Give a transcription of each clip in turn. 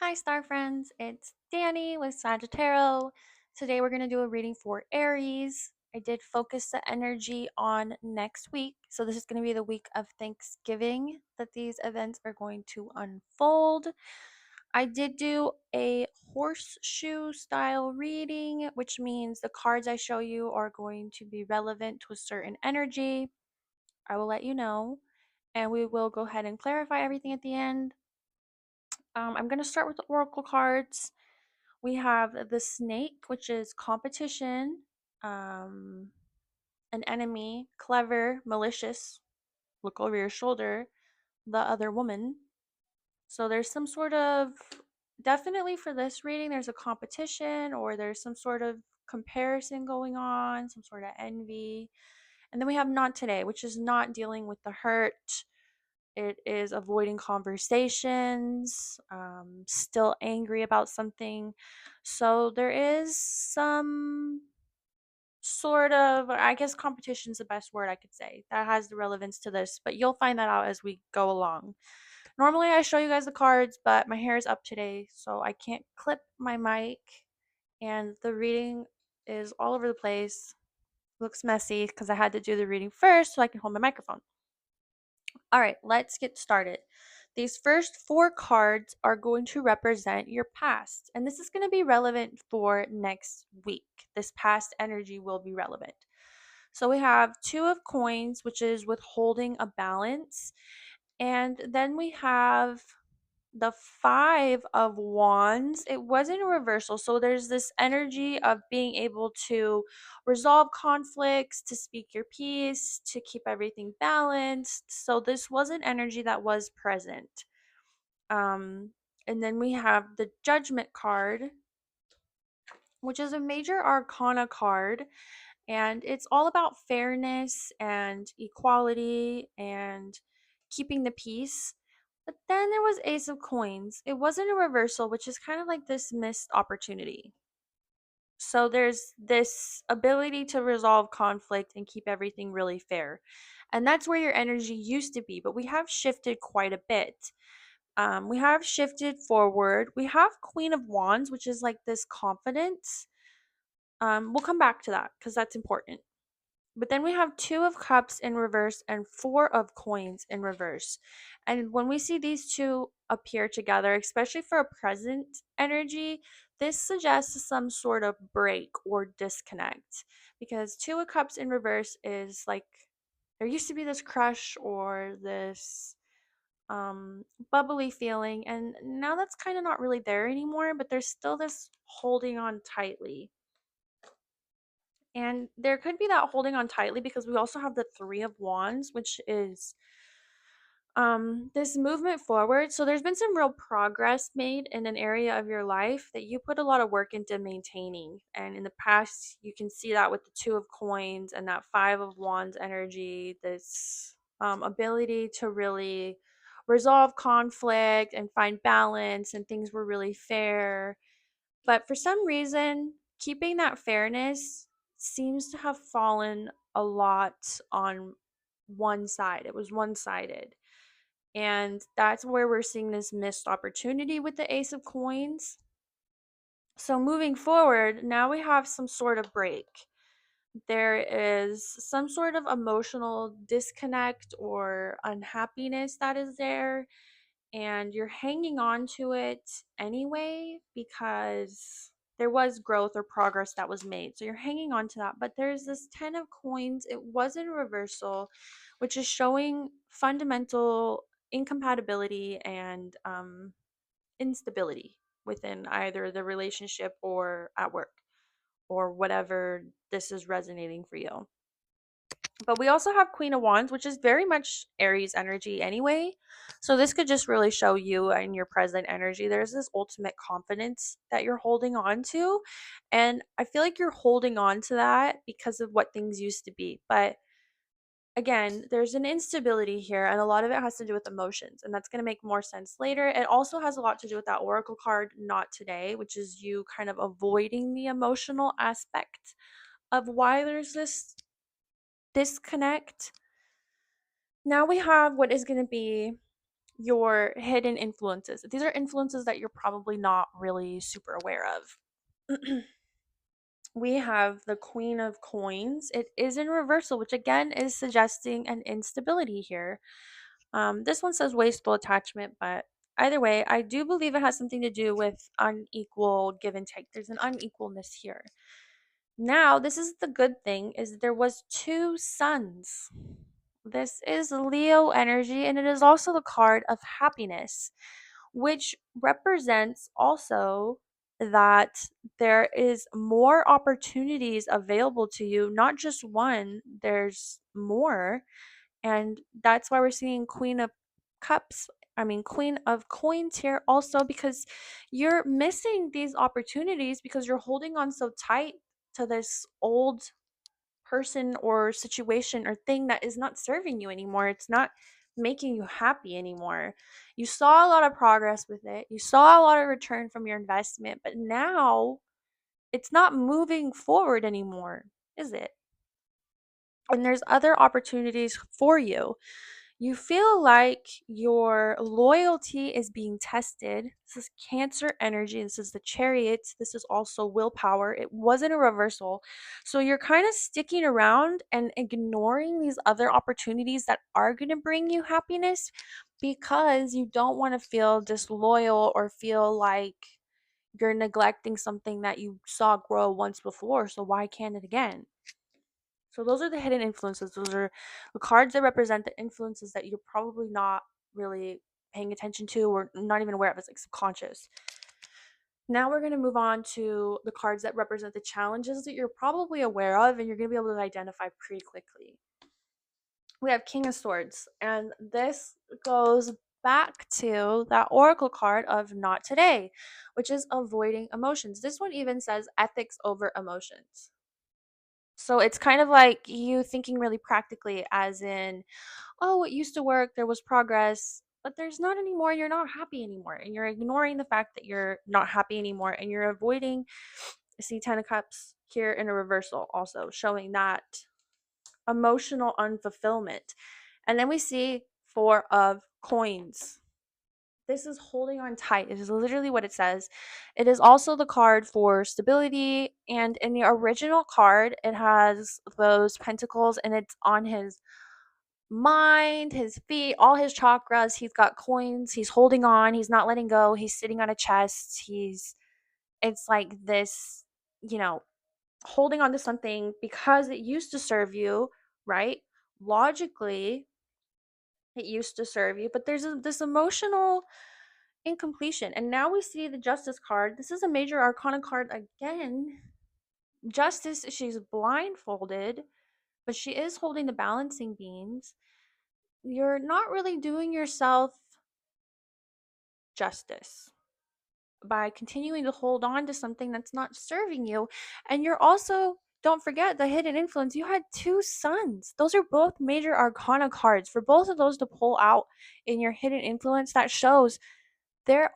Hi, star friends. It's Danny with Sagittarius. Today we're going to do a reading for Aries. I did focus the energy on next week. So, this is going to be the week of Thanksgiving that these events are going to unfold. I did do a horseshoe style reading, which means the cards I show you are going to be relevant to a certain energy. I will let you know, and we will go ahead and clarify everything at the end. I'm going to start with the oracle cards. We have the snake, which is competition, um, an enemy, clever, malicious, look over your shoulder, the other woman. So there's some sort of, definitely for this reading, there's a competition or there's some sort of comparison going on, some sort of envy. And then we have not today, which is not dealing with the hurt. It is avoiding conversations, still angry about something. So there is some sort of, I guess competition is the best word I could say that has the relevance to this, but you'll find that out as we go along. Normally I show you guys the cards, but my hair is up today, so I can't clip my mic, and the reading is all over the place. Looks messy because I had to do the reading first so I can hold my microphone. All right, let's get started. These first four cards are going to represent your past, and this is going to be relevant for next week. This past energy will be relevant. So we have Two of Coins, which is withholding a balance, and then we have the Five of Wands. It wasn't a reversal, so there's this energy of being able to resolve conflicts, to speak your piece, to keep everything balanced. So this was an energy that was present. um and then we have the Judgment card, which is a major arcana card, and it's all about fairness and equality and keeping the peace. But then there was Ace of Coins. It wasn't a reversal, which is kind of like this missed opportunity. So there's this ability to resolve conflict and keep everything really fair. And that's where your energy used to be, but we have shifted quite a bit. We have shifted forward. We have Queen of Wands, which is like this confidence. We'll come back to that because that's important. But then we have Two of Cups in reverse and Four of Coins in reverse. And when we see these two appear together, especially for a present energy, this suggests some sort of break or disconnect. Because Two of Cups in reverse is like there used to be this crush or this bubbly feeling, and now that's kind of not really there anymore, but there's still this holding on tightly. And there could be that holding on tightly because we also have the Three of Wands, which is this movement forward. So there's been some real progress made in an area of your life that you put a lot of work into maintaining. And in the past, you can see that with the Two of Coins and that Five of Wands energy, this ability to really resolve conflict and find balance, and things were really fair. But for some reason, keeping that fairness seems to have fallen a lot on one side. It was one sided. And that's where we're seeing this missed opportunity with the Ace of Coins. So moving forward, now we have some sort of break. There is some sort of emotional disconnect or unhappiness that is there, and you're hanging on to it anyway because there was growth or progress that was made. So you're hanging on to that. But there's this 10 of Coins. It wasn't a reversal, which is showing fundamental incompatibility and instability within either the relationship or at work or whatever this is resonating for you. But we also have Queen of Wands, which is very much Aries energy anyway. So this could just really show you in your present energy. There's this ultimate confidence that you're holding on to. And I feel like you're holding on to that because of what things used to be. But again, there's an instability here, and a lot of it has to do with emotions. And that's going to make more sense later. It also has a lot to do with that Oracle card, Not Today, which is you kind of avoiding the emotional aspect of why there's this disconnect. Now we have what is going to be your hidden influences. These are influences that you're probably not really super aware of. We have the Queen of Coins. It is in reversal, which again is suggesting an instability here. This one says wasteful attachment, but either way, I do believe it has something to do with unequal give and take. There's an unequalness here. Now, this is the good thing is there was two suns. This is Leo energy and it is also the card of happiness, which represents also that there is more opportunities available to you, not just one, there's more. And that's why we're seeing Queen of Coins here also, because you're missing these opportunities because you're holding on so tight to this old person or situation or thing that is not serving you anymore. It's not making you happy anymore. You saw a lot of progress with it, you saw a lot of return from your investment, but now it's not moving forward anymore, is it? And there's other opportunities for you. You feel like your loyalty is being tested. This is Cancer energy. This is the Chariot. This is also willpower. It wasn't a reversal. So you're kind of sticking around and ignoring these other opportunities that are going to bring you happiness because you don't want to feel disloyal or feel like you're neglecting something that you saw grow once before. So why can't it again? So those are the hidden influences. Those are the cards that represent the influences that you're probably not really paying attention to or not even aware of. It's like subconscious. Now we're going to move on to the cards that represent the challenges that you're probably aware of and you're going to be able to identify pretty quickly. We have King of Swords, and this goes back to that oracle card of not today, which is avoiding emotions. This one even says ethics over emotions. So it's kind of like you thinking really practically, as in, oh, it used to work, there was progress, but there's not anymore. You're not happy anymore. And you're ignoring the fact that you're not happy anymore. And you're avoiding, see, Ten of Cups here in a reversal, also showing that emotional unfulfillment. And then we see Four of Coins. This is holding on tight. It is literally what it says. It is also the card for stability. And in the original card, it has those pentacles and it's on his mind, his feet, all his chakras. He's got coins. He's holding on. He's not letting go. He's sitting on a chest. It's like this, you know, holding on to something because it used to serve you, right? Logically, it used to serve you, but there's this emotional incompletion. And now we see the Justice card. This is a major arcana card again. Justice, she's blindfolded, but she is holding the balancing beams. You're not really doing yourself justice by continuing to hold on to something that's not serving you. And you're also, don't forget the hidden influence. You had two suns. Those are both major arcana cards. For both of those to pull out in your hidden influence, that shows there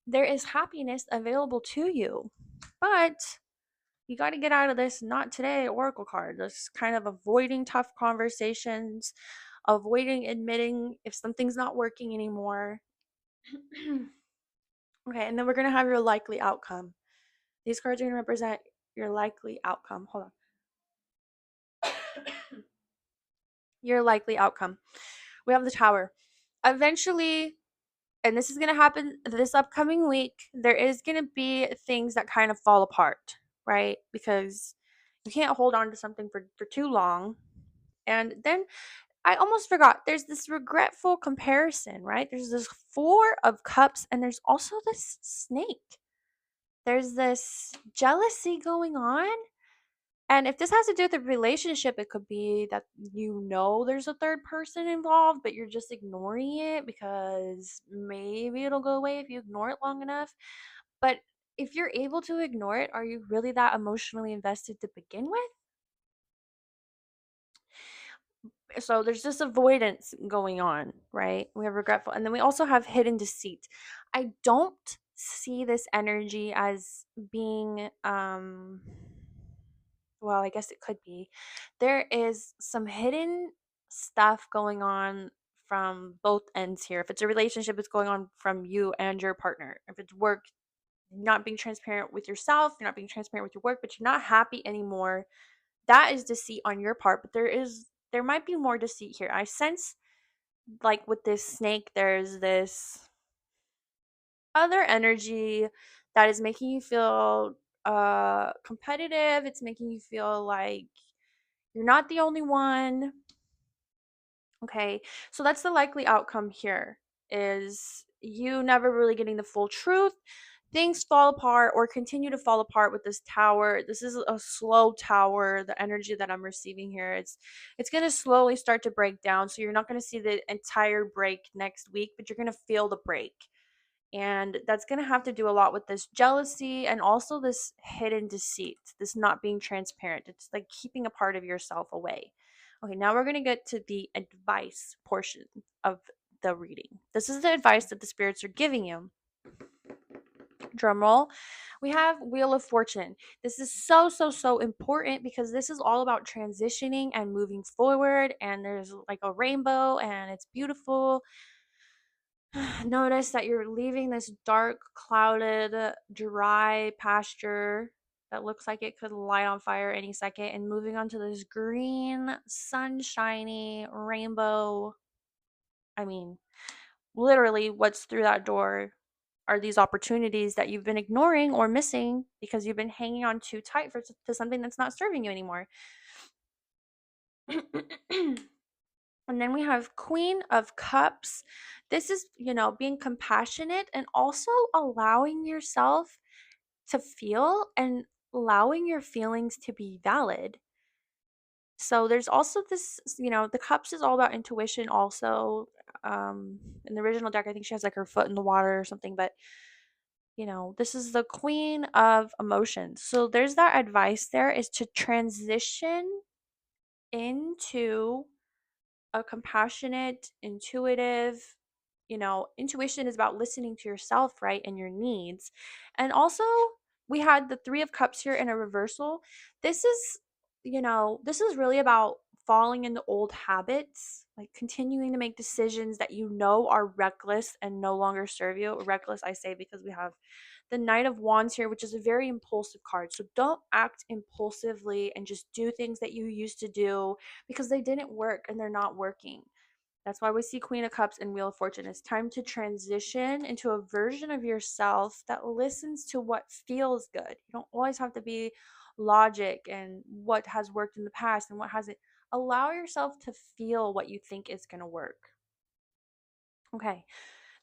there is happiness available to you. But you got to get out of this not today oracle card. This kind of avoiding tough conversations, avoiding admitting if something's not working anymore. Okay, and then we're going to have your likely outcome. These cards are going to represent your likely outcome. Hold on. Your likely outcome. We have the Tower. Eventually, and this is going to happen this upcoming week, there is going to be things that kind of fall apart, right? Because you can't hold on to something for too long. And then I almost forgot, there's this regretful comparison, right? There's this Four of Cups, and there's also this snake. There's this jealousy going on. And if this has to do with a relationship, it could be that there's a third person involved, but you're just ignoring it because maybe it'll go away if you ignore it long enough. But if you're able to ignore it, are you really that emotionally invested to begin with? So there's this avoidance going on, right? We have regretful. And then we also have hidden deceit. I don't see this energy as being well, I guess it could be. There is some hidden stuff going on from both ends here. If it's a relationship, it's going on from you and your partner. If it's work, not being transparent with yourself, you're not being transparent with your work, but you're not happy anymore. That is deceit on your part, but there might be more deceit here. I sense like with this snake, there's this other energy that is making you feel competitive. It's making you feel like you're not the only one. Okay, so that's the likely outcome here is you never really getting the full truth. Things fall apart or continue to fall apart with this tower. This is a slow tower. The energy that I'm receiving here, it's going to slowly start to break down. So you're not going to see the entire break next week, but you're going to feel the break. And that's going to have to do a lot with this jealousy and also this hidden deceit, this not being transparent. It's like keeping a part of yourself away. Okay, now we're going to get to the advice portion of the reading. This is the advice that the spirits are giving you. Drum roll. We have Wheel of Fortune. This is so, so, so important because this is all about transitioning and moving forward. And there's like a rainbow and it's beautiful. Notice that you're leaving this dark, clouded, dry pasture that looks like it could light on fire any second and moving onto this green, sunshiny rainbow. I mean, literally, what's through that door are these opportunities that you've been ignoring or missing because you've been hanging on too tight to something that's not serving you anymore. And then we have Queen of Cups. This is, being compassionate and also allowing yourself to feel and allowing your feelings to be valid. So there's also this, the cups is all about intuition also. In the original deck, I think she has like her foot in the water or something, but this is the queen of emotions. So there's that advice there is to transition into a compassionate, intuitive, intuition is about listening to yourself, right? And your needs. And also, we had the Three of Cups here in a reversal. This is, this is really about falling into old habits, like continuing to make decisions that are reckless and no longer serve you. Reckless, I say, because we have the Knight of Wands here, which is a very impulsive card. So don't act impulsively and just do things that you used to do because they didn't work and they're not working. That's why we see Queen of Cups and Wheel of Fortune. It's time to transition into a version of yourself that listens to what feels good. You don't always have to be logic and what has worked in the past and what hasn't. Allow yourself to feel what you think is going to work. Okay,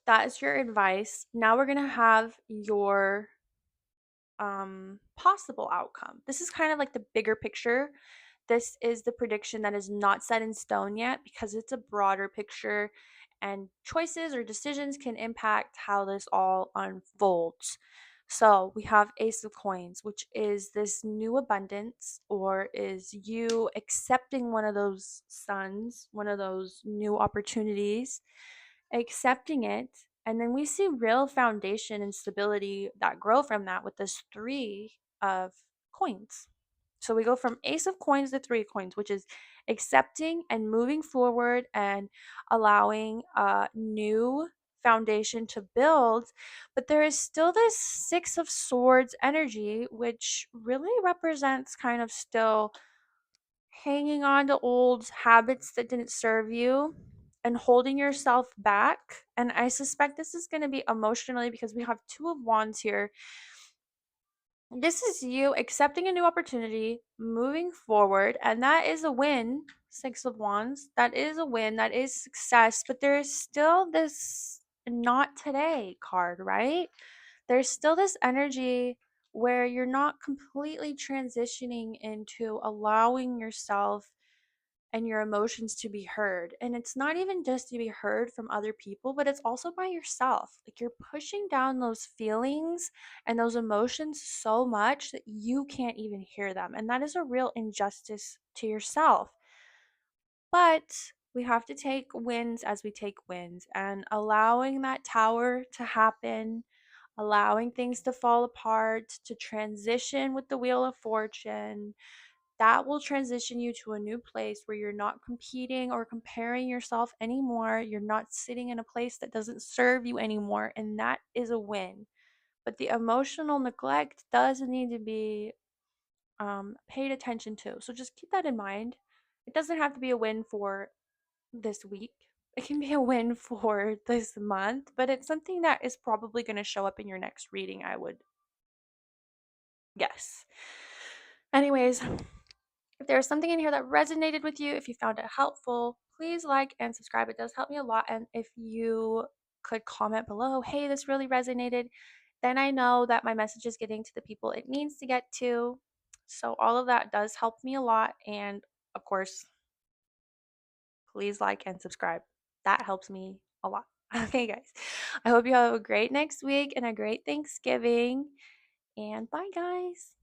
that is your advice. Now we're going to have your possible outcome. This is kind of like the bigger picture. This is the prediction that is not set in stone yet because it's a broader picture and choices or decisions can impact how this all unfolds. So we have Ace of Coins, which is this new abundance, or is you accepting one of those suns, one of those new opportunities, accepting it. And then we see real foundation and stability that grow from that with this Three of Coins. So we go from Ace of Coins to Three of Coins, which is accepting and moving forward and allowing a new foundation to build. But there is still this Six of Swords energy, which really represents kind of still hanging on to old habits that didn't serve you and holding yourself back. And I suspect this is going to be emotionally because we have Two of Wands here. This is you accepting a new opportunity, moving forward, and that is a win. Six of Wands. That is a win. That is success. But there is still this not today card, right? There's still this energy where you're not completely transitioning into allowing yourself and your emotions to be heard. And it's not even just to be heard from other people, but it's also by yourself. Like you're pushing down those feelings and those emotions so much that you can't even hear them. And that is a real injustice to yourself. But we have to take wins as we take wins and allowing that tower to happen, allowing things to fall apart, to transition with the Wheel of Fortune, that will transition you to a new place where you're not competing or comparing yourself anymore. You're not sitting in a place that doesn't serve you anymore, and that is a win. But the emotional neglect does need to be paid attention to. So just keep that in mind. It doesn't have to be a win for this week. It can be a win for this month, but it's something that is probably going to show up in your next reading, I would guess. Anyways, if there's something in here that resonated with you, if you found it helpful, please like and subscribe. It does help me a lot. And if you could comment below, hey, this really resonated, then I know that my message is getting to the people it needs to get to. So all of that does help me a lot. And of course, please like and subscribe. That helps me a lot. Okay, guys. I hope you have a great next week and a great Thanksgiving. And bye, guys.